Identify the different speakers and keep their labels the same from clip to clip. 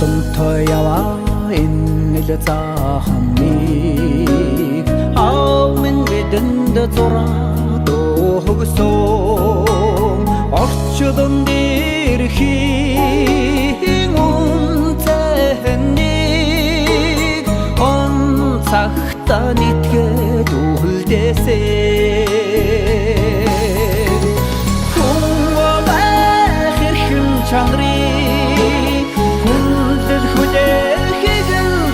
Speaker 1: Тусамтай яваа энэ л заахмыг Аавын бидэнд зураад өгсөн Орчлон дэрхийн үнцэннийг Он цагта нэтгээд үлдээсэй Чанрыг хүндэл хүлээхийг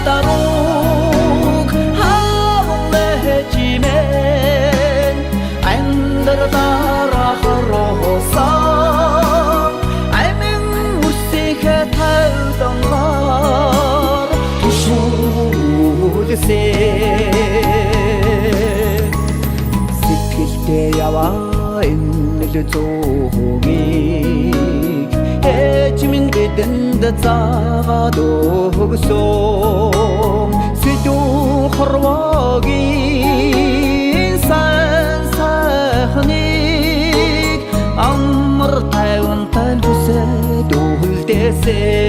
Speaker 1: даруг хаалэжимэн андэр дарахароосан аймэн үсэхэ талдангаар тушуулсэ сэтгэлдээ яваа энэ л зөөгийг Эчмин бидэнд заагаад өгсөн Сэдүү хорвогийн сайн сайхныг Амар тайван тал хүсэд үлдээсэй